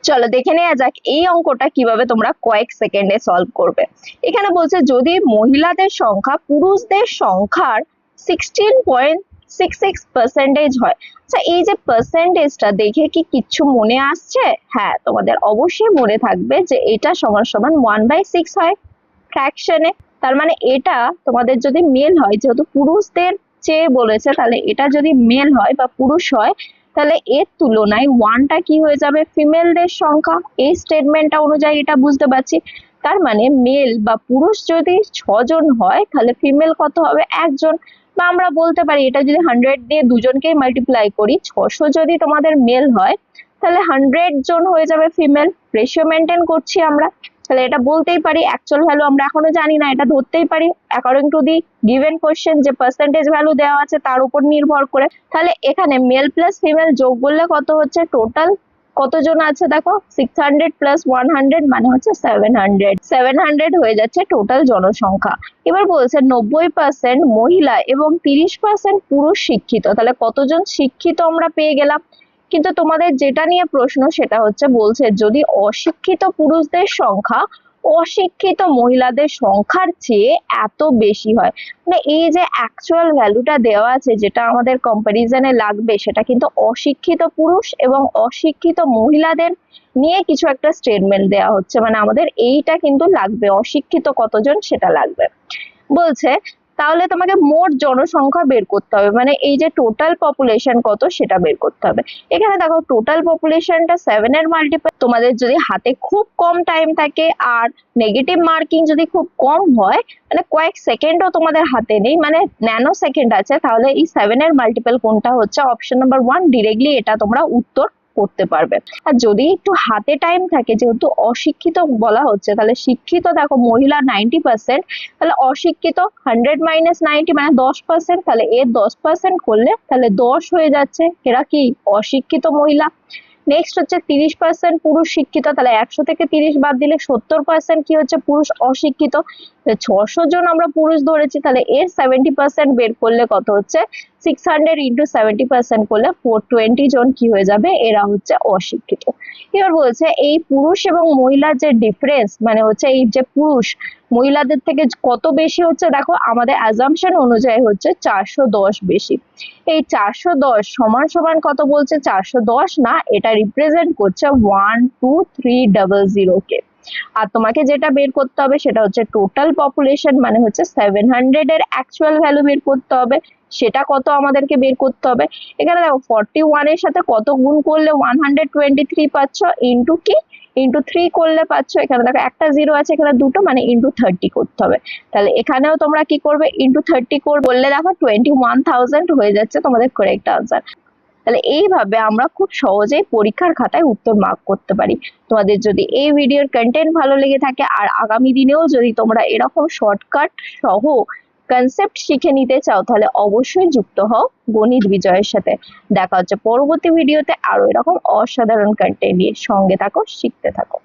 চলো দেখে নেওয়া যাক এই অঙ্কটা কিভাবে তোমরা কয়েক সেকেন্ডে সলভ করবে। এখানে বলছে যদি মহিলাদের সংখ্যা পুরুষদের সংখ্যার 16.66% হয়। আচ্ছা, এই যে পার্সেন্টেজটা দেখে কি কিচ্ছু মনে আসছে? হ্যাঁ, তোমাদের অবশ্যই মনে থাকবে যে এটা সমান সমান 1/6 হয় ফ্র্যাকশনে। তার মানে এটা তোমাদের যদি মেল হয়, যেহেতু পুরুষদের চেয়ে বলেছে, তাহলে এটা যদি মেল হয় বা পুরুষ হয়, তাহলে এর তুলনায় ওয়ানটা কি হয়ে যাবে? ফিমেলদের সংখ্যা। এই স্টেটমেন্টটা অনুযায়ী এটা বুঝতে পারছি। তার মানে মেল বা পুরুষ যদি 6 জন হয়, তাহলে ফিমেল কত হবে? 1 জন। বা আমরা বলতে পারি এটা যদি 100 দিয়ে দুজনকেই মাল্টিপ্লাই করি, 600 যদি তোমাদের মেল হয়, তাহলে 100 জন হয়ে যাবে ফিমেল। রেশিও মেনটেন করছি আমরা, তাহলে এটা বলতেই পারি। অ্যাকচুয়াল ভ্যালু আমরা এখনো জানি না, এটা ধরতেই পারি according to the given question, যে পার্সেন্টেজ ভ্যালু দেওয়া আছে তার উপর নির্ভর করে। তাহলে এখানে মেল প্লাস ফিমেল যোগ করলে কত হচ্ছে? টোটাল কতজন আছে দেখো, 600 প্লাস 100 মানে হচ্ছে 700 হয়ে যাচ্ছে টোটাল জনসংখ্যা। এবার বলছে 90% মহিলা এবং 30% পুরুষ শিক্ষিত। তাহলে কতজন শিক্ষিত আমরা পেয়ে গেলাম। কিন্তু তোমাদের যেটা নিয়ে প্রশ্ন সেটা হচ্ছে, বলছে যদি অশিক্ষিত পুরুষদের সংখ্যা অশিক্ষিত মহিলাদের সংখ্যার চেয়ে এত বেশি হয়, মানে এই যে অ্যাকচুয়াল ভ্যালুটা দেওয়া আছে যেটা আমাদের কম্পারিজনে লাগবে, সেটা কিন্তু অশিক্ষিত পুরুষ এবং অশিক্ষিত মহিলাদের নিয়ে কিছু একটা স্টেটমেন্ট দেওয়া হচ্ছে, মানে আমাদের এইটা কিন্তু লাগবে, অশিক্ষিত কতজন সেটা লাগবে। বলছে তাহলে তোমাকে মোট জনসংখ্যা বের করতে হবে, মানে এই যে টোটাল পপুলেশন কত সেটা বের করতে হবে। এখানে দেখো টোটাল পপুলেশনটা 7 এর মাল্টিপল। তোমাদের যদি হাতে খুব কম টাইম থাকে আর নেগেটিভ মার্কিং যদি খুব কম হয়, মানে কয়েক সেকেন্ডও তোমাদের হাতে নেই, মানে ন্যানো সেকেন্ড আছে, তাহলে এই 7 এর মাল্টিপল কোনটা হচ্ছে? অপশন নাম্বার 1, ডিরেক্টলি এটা তোমরা উত্তর করতে পারবে। আর যদি একটু হাতে টাইম থাকে, যেহেতু অশিক্ষিত বলা হচ্ছে, তাহলে শিক্ষিত দেখো মহিলা 90%, তাহলে অশিক্ষিত 100 মাইনাস 90 মানে 10%, তাহলে এর 10% করলে তাহলে 10 হয়ে যাচ্ছে, এরা কি? অশিক্ষিত মহিলা। নেক্সট হচ্ছে 30% পুরুষ শিক্ষিত, তাহলে 100 থেকে 30 বাদ দিলে 70% কি হচ্ছে? পুরুষ অশিক্ষিত। 600 জন আমরা পুরুষ ধরেছি, তাহলে এর 70% বের করলে কত হচ্ছে? 600 ইন্টু 70% করলে 420 জন কি হয়ে যাবে? এরা হচ্ছে অশিক্ষিত। এবার বলছে এই পুরুষ এবং মহিলার যে ডিফারেন্স, মানে হচ্ছে এই যে পুরুষ মহিলাদের থেকে কত বেশি হচ্ছে, দেখো আমাদের অ্যাজাম্পশন অনুযায়ী হচ্ছে 410 বেশি। এই 410 সমান সমান কত বলছে? 410 না, এটা রিপ্রেজেন্ট করছে 12300 কে। আর তোমাকে যেটা বের করতে হবে সেটা হচ্ছে টোটাল পপুলেশন, মানে হচ্ছে 700 এর অ্যাকচুয়াল ভ্যালু বের করতে হবে। সেটা কত আমাদেরকে বের করতে হবে? এখানে দেখো 41 এর সাথে কত গুণ করলে 123 পাচ্ছ? ইন্টু কি? ইন্টু 3 করলে পাচ্ছ। এখানে দেখো একটা জিরো আছে, এখানে দুটো, মানে ইন্টু 30 করতে হবে। তাহলে এখানেও তোমরা কি করবে? ইন্টু 30 করলে দেখো 21,000 হয়ে যাচ্ছে তোমাদের কারেক্ট আনসার। তাহলে এইভাবে আমরা খুব সহজেই পরীক্ষার খাতায় উত্তর মার্ক করতে পারি। তোমাদের যদি এই ভিডিওর কন্টেন্ট ভালো লেগে থাকে আর আগামী দিনেও যদি তোমরা এরকম শর্টকাট সহ কনসেপ্ট শিখে নিতে চাও, তাহলে অবশ্যই যুক্ত হও গণিত বিজয়ের সাথে। দেখা হচ্ছে পরবর্তী ভিডিওতে আরো এরকম অসাধারণ কন্টেন্ট নিয়ে। সঙ্গে থাকো, শিখতে থাকো।